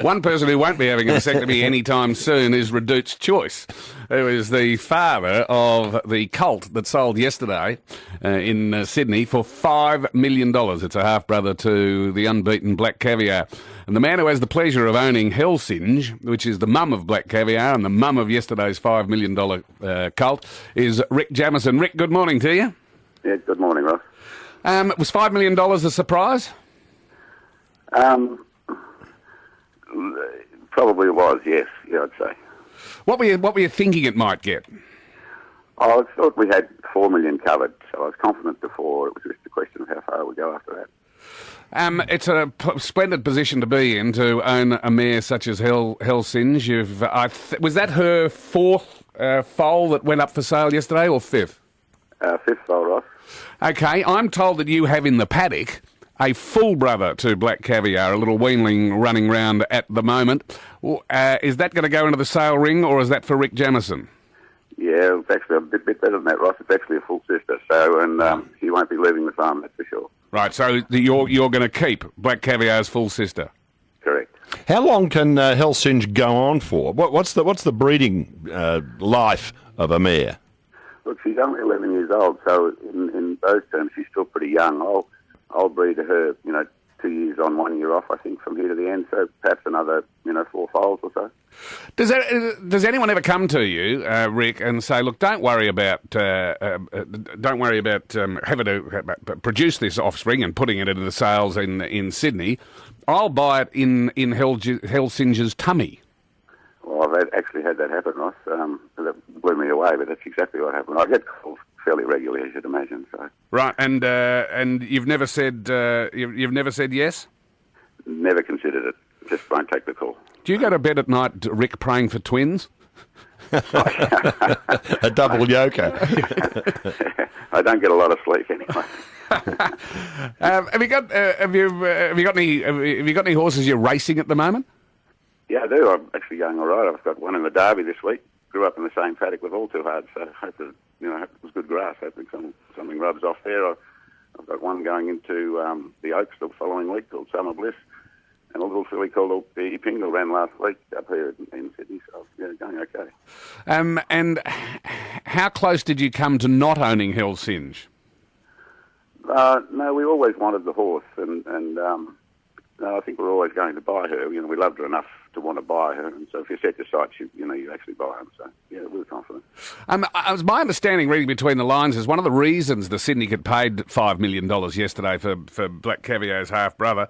One person who won't be having a vasectomy anytime soon is Redute's Choice, who is the father of the colt that sold yesterday in Sydney for $5 million. It's a half-brother to the unbeaten Black Caviar. And the man who has the pleasure of owning Hellsinge, which is the mum of Black Caviar and the mum of yesterday's $5 million colt, is Rick Jamieson. Rick, good morning to you. Yeah, good morning, Ross. Was $5 million a surprise? Probably was, yes. Yeah, I'd say. What were you thinking it might get? I thought we had $4 million covered, so I was confident before. It was just a question of how far we go after that. It's a splendid position to be in, to own a mare such as Hellsinge. Was that her fourth foal that went up for sale yesterday, or fifth? Fifth foal, Ross. Okay, I'm told that you have in the paddock a full brother to Black Caviar, a little weanling running round at the moment. Is that going to go into the sale ring, or is that for Rick Jamieson? Yeah, it's actually a bit better than that, Ross. It's actually a full sister, so she won't be leaving the farm, that's for sure. Right, so you're going to keep Black Caviar's full sister? Correct. How long can Hellsinge go on for? What's the breeding life of a mare? Look, she's only 11 years old, so in those terms, she's still pretty young. I'll breed her, 2 years on, 1 year off, I think, from here to the end. So perhaps another, 4 foals or so. Does anyone ever come to you, Rick, and say, look, don't worry about having to produce this offspring and putting it into the sales in Sydney. I'll buy it in Hellsinge's tummy. Well, I've actually had that happen, Ross. That blew me away, but that's exactly what happened. I get calls fairly regularly, as you'd imagine. So. Right, and you've never said you've never said yes? Never considered it. Just won't take the call. Do you go to bed at night, Rick, praying for twins? A double yoker. I don't get a lot of sleep anyway. Have you got any horses you're racing at the moment? Yeah, I do. I'm actually going all right. I've got one in the Derby this week. Grew up in the same paddock with All Too Hard, so I hope that, hope it was good grass. Hopefully something rubs off there. I've got one going into the Oaks the following week called Summer Bliss, and a little filly called the Pingle ran last week up here in Sydney, so yeah, going okay. And how close did you come to not owning Hellsinge? No, we always wanted the horse, and I think we're always going to buy her. We loved her enough to want to buy her, and so if you set your sights, you actually buy them. So yeah, we were confident. As my understanding, reading between the lines, is one of the reasons the Syndicate paid $5 million yesterday for Black Caviar's half brother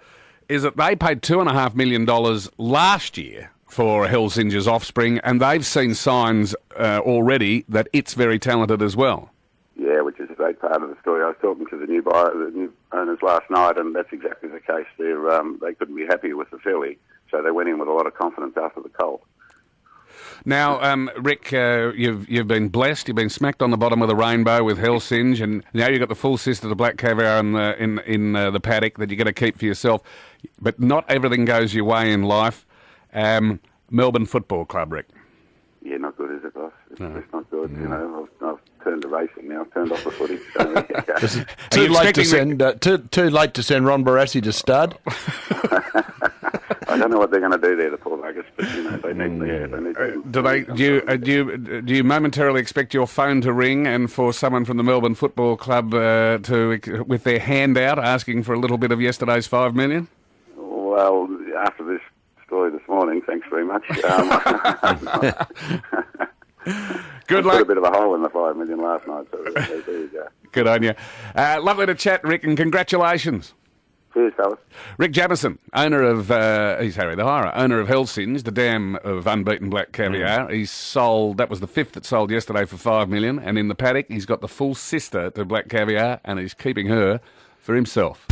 is that they paid $2.5 million last year for Hellsinge's offspring, and they've seen signs already that it's very talented as well. Yeah, which is a great part of the story. I was talking to the new owners last night, and that's exactly the case. They couldn't be happy with the filly, so they went in with a lot of confidence after the colt. Now, Rick, you've been blessed. You've been smacked on the bottom of the rainbow with Hellsinge, and now you've got the full sister, the Black Caviar, in the paddock that you're going to keep for yourself. But not everything goes your way in life. Melbourne Football Club, Rick. Yeah, not good, is it, Ross? It's not good. I've turned to racing now. I've turned off the footy. So, Too late to send Ron Barassi to stud. I don't know what they're going to do there, the poor buggers, but they need. Do you momentarily expect your phone to ring and for someone from the Melbourne Football Club with their hand out asking for a little bit of yesterday's $5 million? Well, after this story this morning, thanks very much. Good luck. Put a bit of a hole in the $5 million last night, so there you go. Good on you. Lovely to chat, Rick, and congratulations. Cheers, fellas. Rick Jamieson, owner of he's Harry the Hirer, owner of Hellsinge, the dam of unbeaten Black Caviar. He's sold. That was the fifth that sold yesterday for $5 million, and in the paddock, he's got the full sister to Black Caviar, and he's keeping her for himself.